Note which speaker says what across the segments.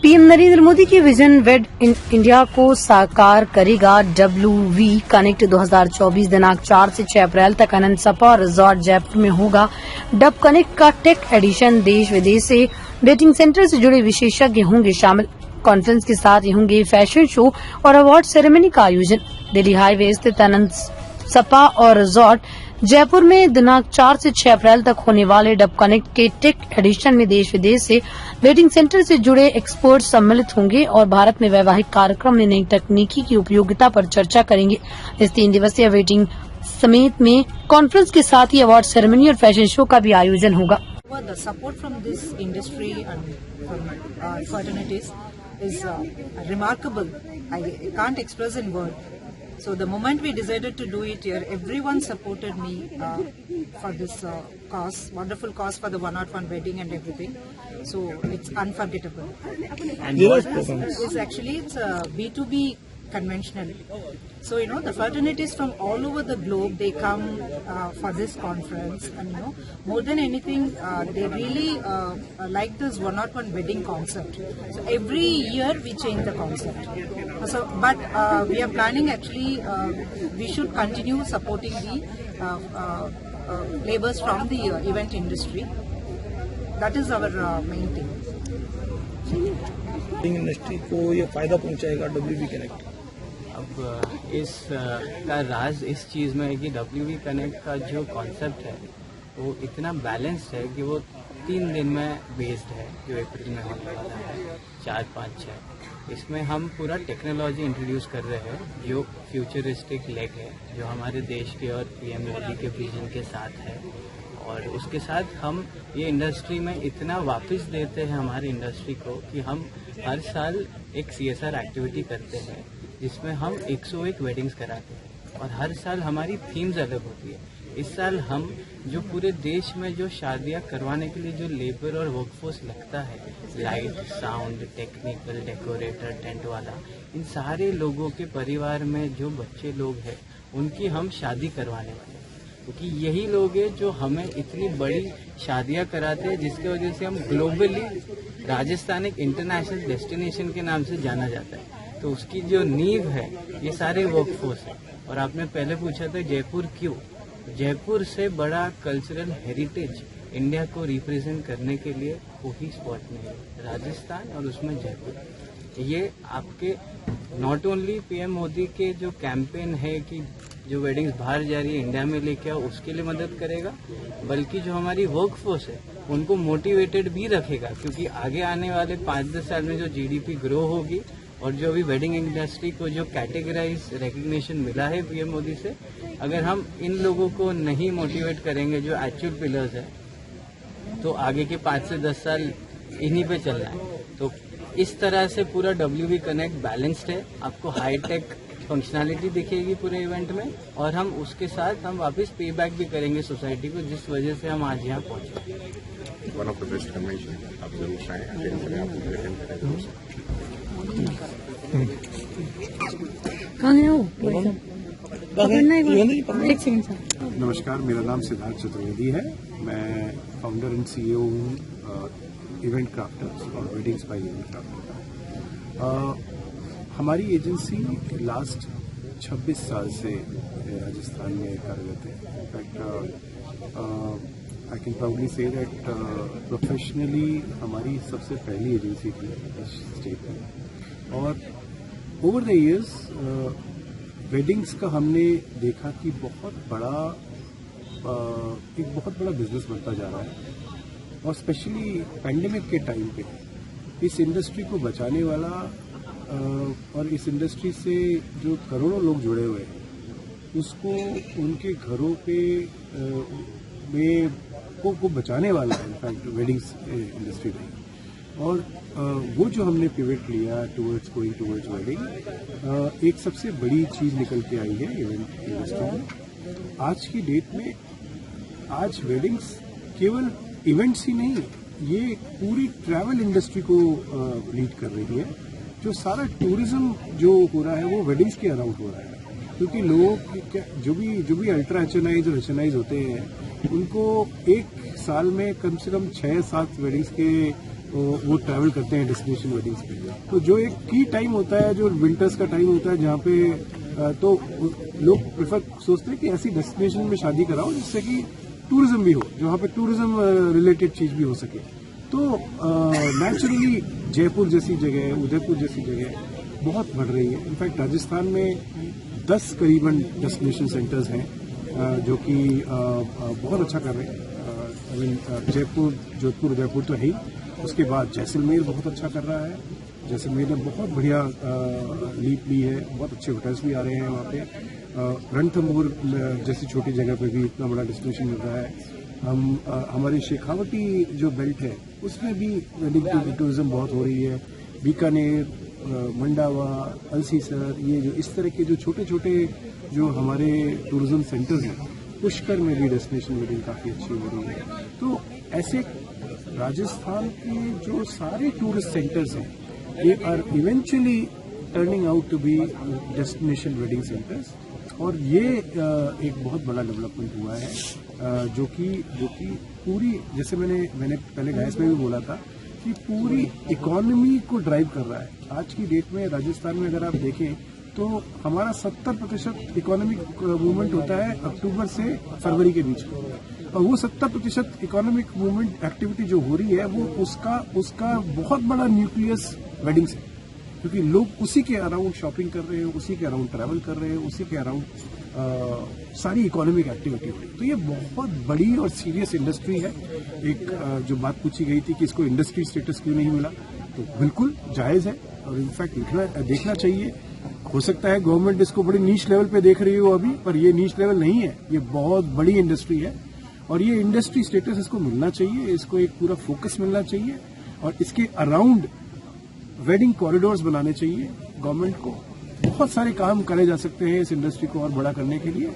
Speaker 1: PM Narendra Modi की vision वेड India को साकार करेगा। WV कनेक्ट 2024 दिनांक 4 से 6 अप्रैल तक आनंद सपा रिजॉर्ट जयपुर में होगा। डब कनेक्ट का टेक एडिशन देश विदेश से वेटिंग सेंटर से जुड़े विशेषज्ञ होंगे शामिल। कॉन्फ्रेंस के साथ ही होंगे फैशन शो और अवार्ड सेरेमनी का आयोजन। दिल्ली हाईवे स्थित आनंद सपा और रिजॉर्ट जयपुर में दिनांक 4 से 6 अप्रैल तक होने वाले डब कनेक्ट के टेक एडिशन में देश विदेश से वेटिंग सेंटर से जुड़े एक्सपर्ट सम्मिलित होंगे और भारत में वैवाहिक कार्यक्रम में नई तकनीकी की उपयोगिता पर चर्चा करेंगे। इस 3 दिवसीय वेटिंग समेत में कॉन्फ्रेंस के साथ ही अवार्ड सेरेमनी और फैशन शो का भी आयोजन होगा।
Speaker 2: The support from this industry and from fraternities is remarkable. I can't express in words. So the moment we decided to do it here, everyone supported me for this cause, wonderful cause for the 101 wedding and everything. So it's unforgettable. And it's actually it's a B2B conventional. So the fraternities from all over the globe, they come for this conference, and more than anything they really like this 101 wedding concept. So every year we change the concept. So but we are planning actually we should continue supporting the labors from the event industry. That is our main thing.
Speaker 3: Industry को ये फायदा पहुंचाएगा WV connect.
Speaker 4: अब इस का राज इस चीज़ में है कि WV कनेक्ट का जो कॉन्सेप्ट है वो इतना बैलेंस्ड है कि वो 3 दिन में बेस्ड है, जो अप्रैल में होने वाला है 4, 5, 6। इसमें हम पूरा टेक्नोलॉजी इंट्रोड्यूस कर रहे हैं जो फ्यूचरिस्टिक लेग है, जो हमारे देश के और PM मोदी के विजन के साथ है। और उसके साथ हम ये इंडस्ट्री में इतना वापस देते हैं हमारी इंडस्ट्री को कि हम हर साल एक CSR एक्टिविटी करते हैं जिसमें हम 101 वेडिंग्स कराते हैं और हर साल हमारी थीम्स अलग होती है। इस साल हम जो पूरे देश में जो शादियां करवाने के लिए जो लेबर और वर्कफोर्स लगता है, light, sound, technical, decorator, tent वाला, इन सारे लोगों के परिवार में जो बच्चे लोग हैं उनकी हम शादी करवाने वाले हैं, क्योंकि यही लोग हैं जो हमें इतनी बड़ी शादियां कराते हैं जिसकी वजह से हम ग्लोबली राजस्थान एक इंटरनेशनल डेस्टिनेशन के नाम से जाना जाता है। तो उसकी जो नींव है ये सारे वर्कफोर्स है। और आपने पहले पूछा था जयपुर क्यों? जयपुर से बड़ा कल्चरल हेरिटेज इंडिया को रिप्रेजेंट करने के लिए कोई स्पॉट नहीं है, राजस्थान और उसमें जयपुर। ये आपके नॉट ओनली PM मोदी के जो कैंपेन है कि जो वेडिंग्स बाहर जा रही है इंडिया में लेके आओ, उसके लिए मदद करेगा, बल्कि जो हमारी वर्कफोर्स है उनको मोटिवेटेड भी रखेगा, क्योंकि आगे आने वाले 5-10 साल में जो GDP ग्रो होगी और जो अभी वेडिंग इंडस्ट्री को जो कैटेगराइज रिकग्निशन मिला है PM मोदी से, अगर हम इन लोगों को नहीं मोटिवेट करेंगे जो एक्चुअल पिलर्स है, तो आगे के 5 से 10 साल इन्हीं पे चलना है। तो इस तरह से पूरा WV कनेक्ट बैलेंस्ड है। आपको हाईटेक फंक्शनैलिटी दिखेगी पूरे इवेंट में और हम उसके साथ हम वापस पे बैक भी करेंगे सोसाइटी को, जिस वजह से हम आज यहाँ पहुँचे।
Speaker 5: One of the best convention, आप जरूर आएं, अटेंड करें, आप अटेंड करें।
Speaker 6: नमस्कार, मेरा नाम सिद्धार्थ चतुर्वेदी है। मैं फाउंडर एंड CEO हूँ इवेंट क्राफ्टर्स और वेडिंग्स बाय इवेंट क्राफ्टर्स। हमारी एजेंसी लास्ट 26 साल से राजस्थान में कार्यरत है। In fact I can proudly say that professionally हमारी सबसे पहली एजेंसी थी इस स्टेट में। और ओवर द इयर्स वेडिंग्स का हमने देखा कि एक बहुत बड़ा बिजनेस बनता जा रहा है, और स्पेशली पैंडेमिक के टाइम पे इस इंडस्ट्री को बचाने वाला और इस इंडस्ट्री से जो करोड़ों लोग जुड़े हुए हैं उसको उनके घरों पे में को बचाने वाला है इनफैक्ट वेडिंग्स इंडस्ट्री में। और वो जो हमने पिवट लिया टुवर्ड्स गोइंग टुवर्ड्स वेडिंग, एक सबसे बड़ी चीज़ निकल के आई है इवेंट इंडस्ट्री में। आज की डेट में आज वेडिंग्स केवल इवेंट्स ही नहीं, ये पूरी ट्रैवल इंडस्ट्री को लीड कर रही है। जो सारा टूरिज्म जो हो रहा है वो वेडिंग्स के अराउंड हो रहा है, क्योंकि लोग जो भी अल्ट्रा HNIs और HNIs होते हैं उनको एक साल में कम से कम 6-7 वेडिंग्स के वो ट्रैवल करते हैं डेस्टिनेशन वेडिंग्स पे। तो जो एक की टाइम होता है, जो विंटर्स का टाइम होता है, जहाँ पे तो लोग प्रेफर सोचते हैं कि ऐसी डेस्टिनेशन में शादी कराओ जिससे कि टूरिज्म भी हो, जहाँ पे टूरिज्म रिलेटेड चीज भी हो सके। तो नेचुरली जयपुर जैसी जगह, उदयपुर जैसी जगह बहुत बढ़ रही है। इनफैक्ट राजस्थान में 10 करीबन डेस्टिनेशन सेंटर्स हैं जो कि बहुत अच्छा कर रहे हैं। जयपुर, जोधपुर, उदयपुर तो है ही, उसके बाद जैसलमेर बहुत अच्छा कर रहा है। जैसलमेर ने बहुत बढ़िया लीप ली है, बहुत अच्छे होटल्स भी आ रहे हैं वहाँ पे। रणथंभौर जैसी छोटी जगह पे भी इतना बड़ा डेस्टिनेशन मिल रहा है। हमारी शेखावटी जो बेल्ट है उसमें भी वेडिंग टूरिज्म बहुत हो रही है। बीकानेर, मंडावा, अलसीसर, ये जो इस तरह के जो छोटे छोटे जो हमारे टूरिज्म सेंटर्स हैं, पुष्कर में भी डेस्टिनेशन वेडिंग काफ़ी अच्छी हो रही है। तो ऐसे राजस्थान के जो सारे टूरिस्ट सेंटर्स हैं, they are eventually turning out to be destination wedding centres. और ये एक बहुत बड़ा डेवलपमेंट हुआ है जो कि पूरी, जैसे मैंने पहले गैस में भी बोला था कि पूरी इकोनॉमी को ड्राइव कर रहा है। आज की डेट में राजस्थान में अगर आप देखें तो हमारा 70% इकोनॉमिक मूवमेंट होता है अक्टूबर से फरवरी के बीच में, और वो 70% इकोनॉमिक मूवमेंट एक्टिविटी जो हो रही है वो उसका बहुत बड़ा न्यूक्लियस वेडिंग्स है, क्योंकि लोग उसी के अराउंड शॉपिंग कर रहे हैं, उसी के अराउंड ट्रैवल कर रहे हैं, उसी के अराउंड सारी इकोनॉमिक एक्टिविटी हो रही है। तो ये बहुत बड़ी और सीरियस इंडस्ट्री है। एक जो बात पूछी गई थी कि इसको इंडस्ट्री स्टेटस क्यों नहीं मिला, तो बिल्कुल जायज़ है और इनफैक्ट देखना चाहिए। हो सकता है गवर्नमेंट इसको बड़ी नीच लेवल पे देख रही हो अभी, पर ये नीच लेवल नहीं है, ये बहुत बड़ी इंडस्ट्री है और ये इंडस्ट्री स्टेटस इसको मिलना चाहिए, इसको एक पूरा फोकस मिलना चाहिए और इसके अराउंड वेडिंग कॉरिडोर्स बनाने चाहिए गवर्नमेंट को। बहुत सारे काम करे जा सकते हैं इस इंडस्ट्री को और बड़ा करने के लिए,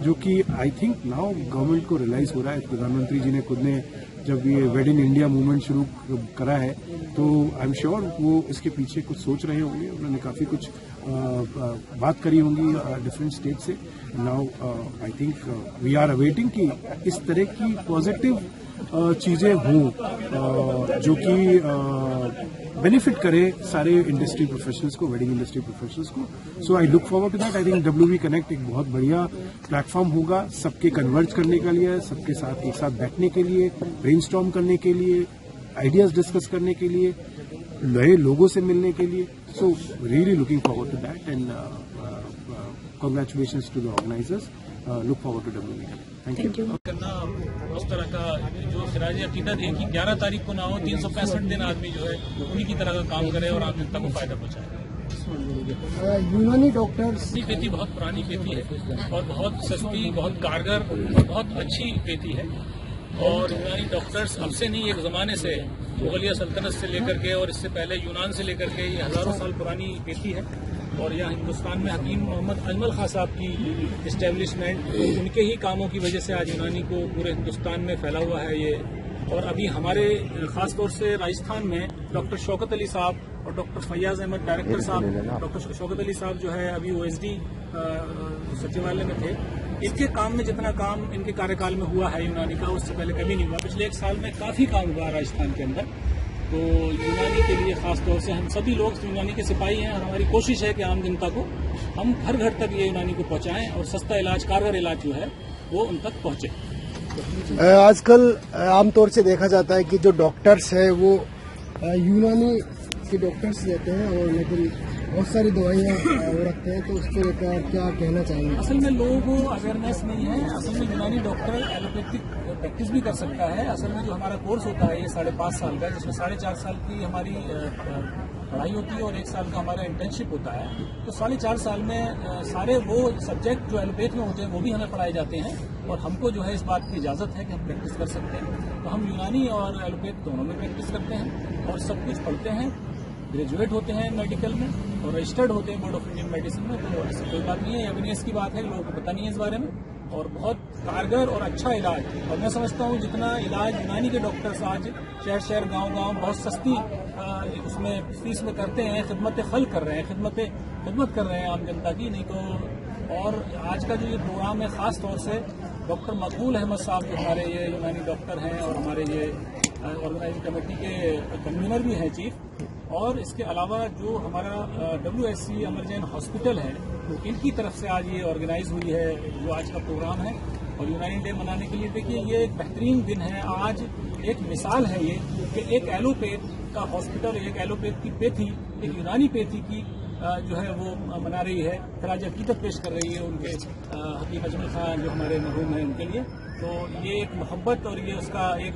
Speaker 6: जो कि आई थिंक नाउ गवर्नमेंट को रियलाइज हो रहा है। प्रधानमंत्री जी ने खुद ने जब ये वेड इन इंडिया मूवमेंट शुरू करा है तो आई एम श्योर वो इसके पीछे कुछ सोच रहे होंगे, उन्होंने काफ़ी कुछ बात करी होंगी डिफरेंट स्टेट से। Now I think we are awaiting कि इस तरह की पॉजिटिव चीज़ें हों जो कि बेनिफिट करे सारे इंडस्ट्री प्रोफेशनल्स को, वेडिंग इंडस्ट्री प्रोफेशनल्स को। So I look forward to that. I think WV connect एक बहुत बढ़िया प्लेटफॉर्म होगा सबके कन्वर्ज करने के लिए, सबके साथ एक साथ बैठने के लिए, ब्रेनस्टॉर्म करने के लिए, आइडियाज डिस्कस करने के लिए, नए लोगों से मिलने के लिए। So really looking forward to that and congratulations to the organisers. Look forward to WV connect. Thank you.
Speaker 3: करना उस तरह का जो सिराज अकीदत है कि 11 तारीख को ना हो, 365 दिन आदमी जो है उन्हीं की तरह का काम करे और आम जनता को फायदा पहुंचाए।
Speaker 7: यूनानी डॉक्टर्स
Speaker 3: ये पेटी बहुत पुरानी पेटी है और बहुत सस्ती, बहुत कारगर और बहुत अच्छी पेटी है। और यूनानी डॉक्टर्स अब से नहीं, एक जमाने से, मुगलिया सल्तनत से लेकर के और इससे पहले यूनान से लेकर के ये हजारों साल पुरानी पेटी है। और यहाँ हिंदुस्तान में हकीम मोहम्मद अजमल खां साहब की इस्टेब्लिशमेंट, उनके ही कामों की वजह से आज यूनानी को पूरे हिंदुस्तान में फैला हुआ है ये। और अभी हमारे खास तौर से राजस्थान में डॉक्टर शौकत अली साहब और डॉक्टर फैयाज अहमद डायरेक्टर साहब, डॉक्टर शौकत अली साहब जो है अभी OSD सचिवालय में थे, इनके काम में जितना काम इनके कार्यकाल में हुआ है यूनानी का, उससे पहले कभी नहीं हुआ। पिछले 1 साल में काफ़ी काम हुआ राजस्थान के अंदर। तो यूनानी के लिए खास तौर से हम सभी लोग यूनानी के सिपाही हैं और हमारी कोशिश है कि आम जनता को हम घर घर तक ये यूनानी को पहुंचाएं और सस्ता इलाज, कारगर इलाज जो है वो उन तक पहुंचे।
Speaker 7: आजकल आमतौर से देखा जाता है कि जो डॉक्टर्स है वो यूनानी के डॉक्टर्स रहते हैं और लेकिन बहुत सारी दवाइयाँ वो रखते हैं, तो उसको लेकर क्या कहना चाहेंगे?
Speaker 3: असल में लोगों को अवेयरनेस नहीं है। असल में यूनानी डॉक्टर एलोपैथिक प्रैक्टिस भी कर सकता है। असल में जो हमारा कोर्स होता है ये 5.5 साल का, जिसमें 4.5 साल की हमारी पढ़ाई होती है और 1 साल का हमारा इंटर्नशिप होता है। तो 4.5 साल में सारे वो सब्जेक्ट जो एलोपैथ में होते हैं वो भी हमें पढ़ाए जाते हैं और हमको जो है इस बात की इजाज़त है कि हम प्रैक्टिस कर सकते हैं। तो हम यूनानी और एलोपैथ दोनों में प्रैक्टिस करते हैं और सब कुछ पढ़ते हैं, ग्रेजुएट होते हैं मेडिकल में और रजिस्टर्ड होते हैं बोर्ड ऑफ इंडियन मेडिसिन में। तो ऐसी कोई बात नहीं है, एविडेंस की बात है, लोगों को पता नहीं है इस बारे में। और बहुत कारगर और अच्छा इलाज, और मैं समझता हूँ जितना इलाज यूनानी के डॉक्टर्स आज शहर शहर गांव बहुत सस्ती उसमें फीस में करते हैं, खिदमत खल कर रहे हैं, खिदमत कर रहे हैं आम जनता की। नहीं तो और आज का जो ये प्रोग्राम है खास तौर से डॉक्टर मकबूल अहमद साहब जो हमारे ये यूनानी डॉक्टर हैं और हमारे ये ऑर्गेनाइजिंग कमेटी के कन्वीनर भी हैं चीफ, और इसके अलावा जो हमारा WSC अमरजैन हॉस्पिटल है, इनकी तरफ से आज ये ऑर्गेनाइज हुई है जो आज का प्रोग्राम है। और यूनानी डे मनाने के लिए देखिए ये एक बेहतरीन दिन है। आज एक मिसाल है ये कि एक एलोपैथ का हॉस्पिटल, एक एलोपैथ की पैथी, एक यूनानी पैथी की जो है वो मना रही है, खराज अकीदत पेश कर रही है उनके हकीम अजमल खान जो हमारे मरहूम हैं उनके लिए। तो ये एक मोहब्बत और ये उसका एक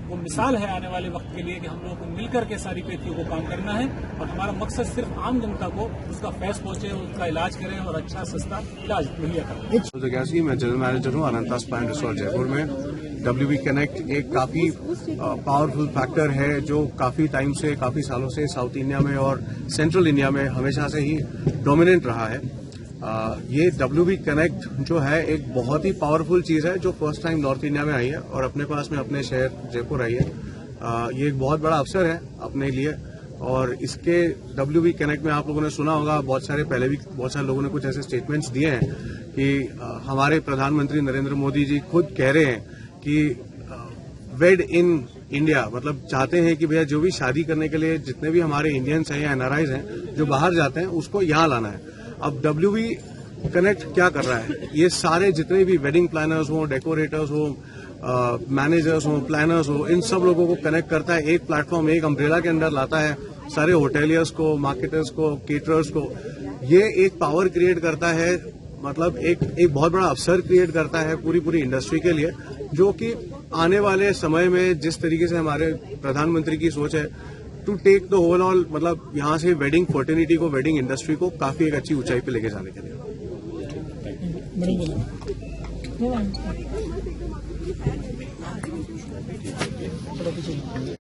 Speaker 3: वो मिसाल है आने वाले वक्त के लिए कि हम लोगों को मिलकर के सारी पैथियों को काम करना है, और हमारा मकसद सिर्फ आम जनता को उसका फैस पहुंचे, उसका इलाज करें और अच्छा सस्ता इलाज मुहैया करें।
Speaker 6: मैं जनरल मैनेजर हूँ अनंता स्पाइन रिसोर्ट जयपुर में। WV कनेक्ट एक काफी पावरफुल फैक्टर है जो काफी टाइम से, काफी सालों से साउथ इंडिया में और सेंट्रल इंडिया में हमेशा से ही डोमिनेंट रहा है। ये WV कनेक्ट जो है एक बहुत ही पावरफुल चीज है जो फर्स्ट टाइम नॉर्थ इंडिया में आई है और अपने पास में अपने शहर जयपुर आई है। ये एक बहुत बड़ा अवसर है अपने लिए, और इसके WV कनेक्ट में आप लोगों ने सुना होगा, बहुत सारे पहले भी बहुत सारे लोगों ने कुछ ऐसे स्टेटमेंट्स दिए हैं कि हमारे प्रधानमंत्री नरेंद्र मोदी जी खुद कह रहे हैं कि वेड इन इंडिया, मतलब चाहते हैं कि भैया जो भी शादी करने के लिए जितने भी हमारे इंडियंस हैं या NRIs हैं जो बाहर जाते हैं उसको यहाँ लाना है। अब WV कनेक्ट क्या कर रहा है, ये सारे जितने भी वेडिंग प्लानर्स हो, डेकोरेटर्स हो, मैनेजर्स हो, प्लानर्स हो, इन सब लोगों को कनेक्ट करता है, एक प्लेटफॉर्म, एक अम्ब्रेला के अंदर लाता है सारे होटेलियर्स को, मार्केटर्स को, केटरर्स को। ये एक पावर क्रिएट करता है, मतलब एक बहुत बड़ा अवसर क्रिएट करता है पूरी इंडस्ट्री के लिए, जो कि आने वाले समय में जिस तरीके से हमारे प्रधानमंत्री की सोच है टू टेक द ओवरऑल, मतलब यहाँ से वेडिंग फर्टिनिटी को, वेडिंग इंडस्ट्री को काफी एक अच्छी ऊंचाई पे लेके जाने के लिए।